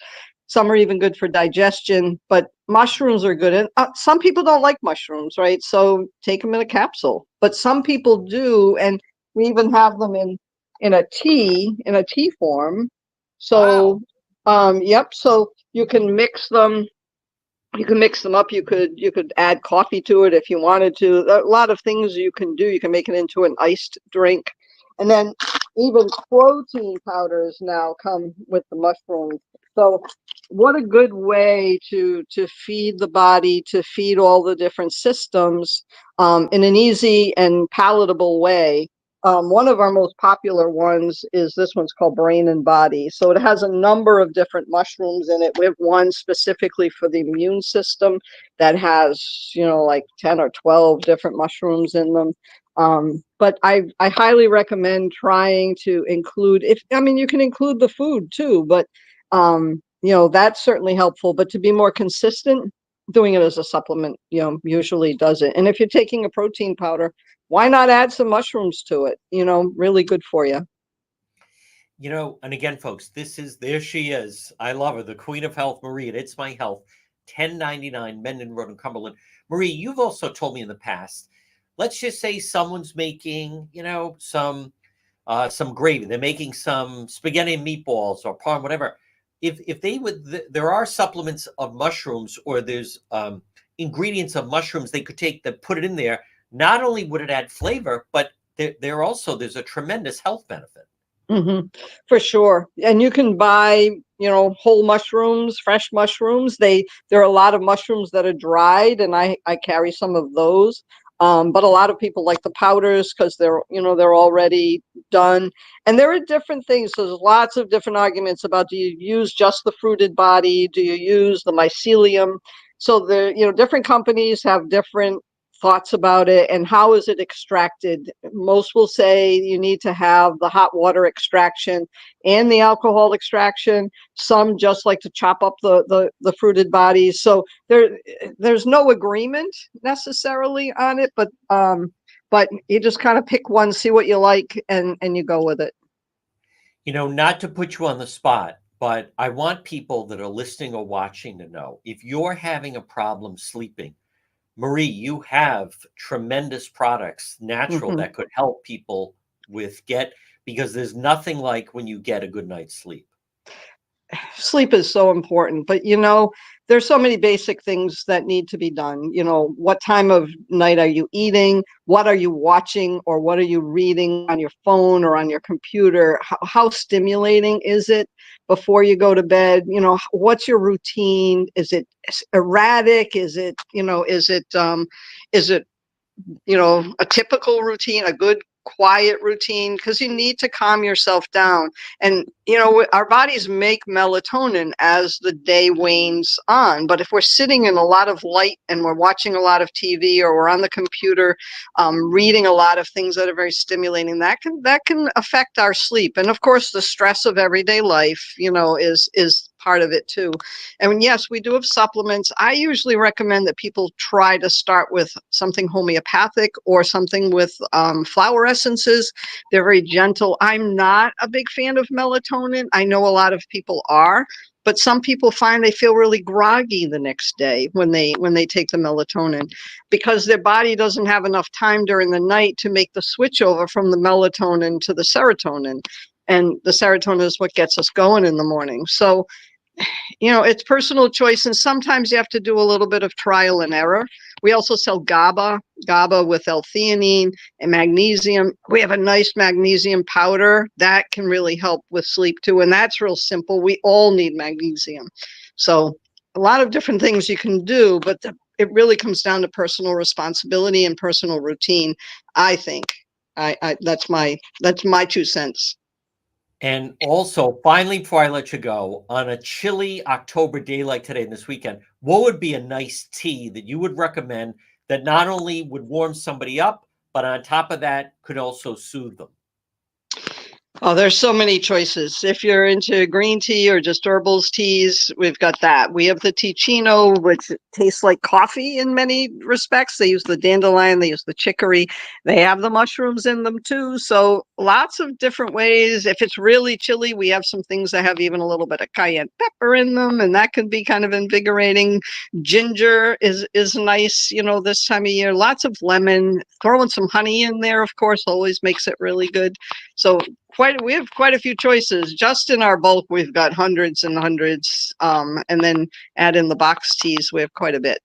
Some are even good for digestion, but mushrooms are good. And some people don't like mushrooms, right? So take them in a capsule. But some people do, and we even have them in a tea form. So, yep. So you can mix them. You can mix them up. You could add coffee to it if you wanted to. A lot of things you can do. You can make it into an iced drink, and then even protein powders now come with the mushrooms. So what a good way to feed the body, to feed all the different systems, in an easy and palatable way. One of our most popular ones is this one's called Brain and Body. So it has a number of different mushrooms in it. We have one specifically for the immune system that has, like 10 or 12 different mushrooms in them. But I highly recommend trying to include, you can include the food too, but that's certainly helpful. But to be more consistent, doing it as a supplement, usually does it. And if you're taking a protein powder, why not add some mushrooms to it? Really good for you. And again, folks, there she is. I love her, the Queen of Health, Marie, at It's My Health, 1099 Mendon Road in Cumberland. Marie, you've also told me in the past, let's just say someone's making, some gravy. They're making some spaghetti and meatballs or parm, whatever. If they would, there are supplements of mushrooms, or there's ingredients of mushrooms they could take that put it in there. Not only would it add flavor, but there's a tremendous health benefit. Mm-hmm. For sure. And you can buy, whole mushrooms, fresh mushrooms. There are a lot of mushrooms that are dried, and I carry some of those. But a lot of people like the powders because they're already done. And there are different things. So there's lots of different arguments about, do you use just the fruited body? Do you use the mycelium? So different companies have different thoughts about it. And how is it extracted? Most will say you need to have the hot water extraction and the alcohol extraction. Some just like to chop up the fruited bodies. So there's no agreement necessarily on it, but you just kind of pick one, see what you like, and you go with it. Not to put you on the spot, but I want people that are listening or watching to know, if you're having a problem sleeping, Marie, you have tremendous products, natural, that could help people because there's nothing like when you get a good night's sleep. Sleep is so important, but there's so many basic things that need to be done. What time of night are you eating? What are you watching, or what are you reading on your phone or on your computer? How stimulating is it before you go to bed? What's your routine? Is it erratic? Is it a typical routine, a good quiet routine? Because you need to calm yourself down. And our bodies make melatonin as the day wanes on, but if we're sitting in a lot of light and we're watching a lot of TV, or we're on the computer reading a lot of things that are very stimulating, that can affect our sleep. And of course the stress of everyday life is part of it too. And yes, we do have supplements. I usually recommend that people try to start with something homeopathic or something with flower essences. They're very gentle. I'm not a big fan of melatonin. I know a lot of people are, but some people find they feel really groggy the next day when they take the melatonin, because their body doesn't have enough time during the night to make the switch over from the melatonin to the serotonin. And the serotonin is what gets us going in the morning. So it's personal choice, and sometimes you have to do a little bit of trial and error. We also sell GABA with L-theanine and magnesium. We have a nice magnesium powder that can really help with sleep too, and that's real simple. We all need magnesium. So a lot of different things you can do, but it really comes down to personal responsibility and personal routine. I think. That's my 2 cents. And also, finally, before I let you go, on a chilly October day like today and this weekend, what would be a nice tea that you would recommend that not only would warm somebody up, but on top of that could also soothe them? Oh, there's so many choices. If you're into green tea or just herbals teas, we've got that. We have the Ticino, which tastes like coffee in many respects. They use the dandelion, they use the chicory. They have the mushrooms in them too. So lots of different ways. If it's really chilly, we have some things that have even a little bit of cayenne pepper in them, and that can be kind of invigorating. Ginger is nice, this time of year. Lots of lemon. Throwing some honey in there, of course, always makes it really good. So we have quite a few choices. Just in our bulk, we've got hundreds and hundreds. And then add in the box teas, we have quite a bit.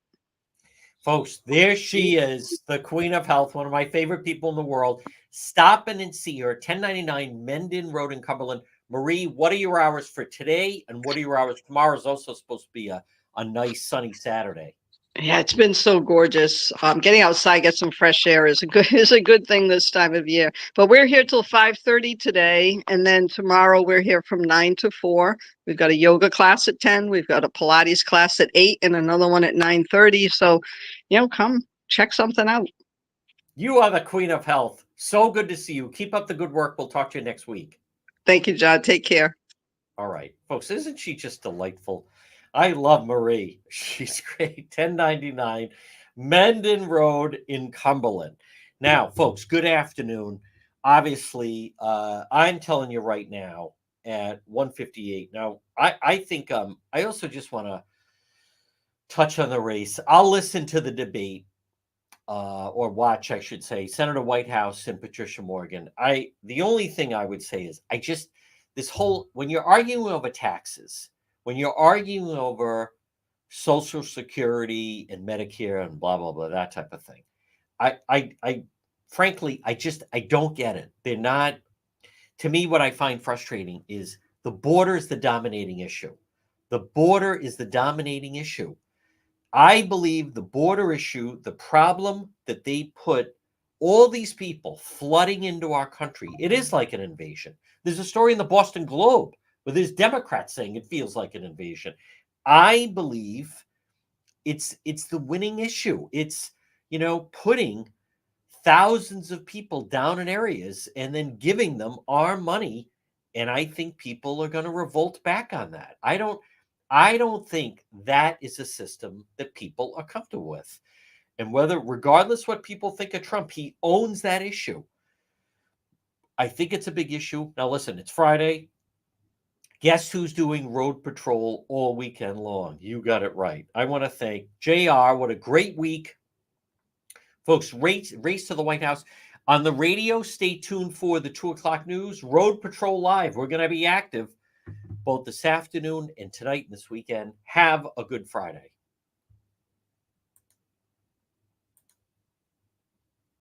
Folks, there she is, the queen of health, one of my favorite people in the world. Stop in and see her, 1099 Mendon Road in Cumberland. Marie, what are your hours for today? And what are your hours? Tomorrow is also supposed to be a nice sunny Saturday. Yeah, it's been so gorgeous. Getting outside, get some fresh air is a good thing this time of year. But we're here till 5:30 today, and then tomorrow we're here from 9 to 4. We've got a yoga class at 10. We've got a Pilates class at 8, and another one at 9:30. So, come check something out. You are the queen of health. So good to see you. Keep up the good work. We'll talk to you next week. Thank you, John. Take care. All right, folks. Isn't she just delightful? I love Marie. She's great. 1099 Mendon Road in Cumberland. Now, folks, good afternoon. Obviously, I'm telling you right now at 1:58. Now, I think I also just want to touch on the race. I'll listen to the debate or watch, I should say, Senator Whitehouse and Patricia Morgan. The only thing I would say is this whole, when you're arguing over taxes, when you're arguing over Social Security and Medicare and blah, blah, blah, that type of thing, I frankly, I don't get it. They're not, to me, what I find frustrating is the border is the dominating issue. The border is the dominating issue. I believe the border issue, the problem that they put all these people flooding into our country, it is like an invasion. There's a story in the Boston Globe where there's Democrats saying it feels like an invasion. I believe it's the winning issue. It's, putting thousands of people down in areas and then giving them our money. And I think people are going to revolt back on that. I don't think that is a system that people are comfortable with. And regardless what people think of Trump, he owns that issue. I think it's a big issue. Now, listen, it's Friday. Guess who's doing road patrol all weekend long? You got it right. I want to thank JR. What a great week. Folks, race to the White House. On the radio, stay tuned for the 2 o'clock news. Road Patrol Live. We're going to be active both this afternoon and tonight and this weekend. Have a good Friday.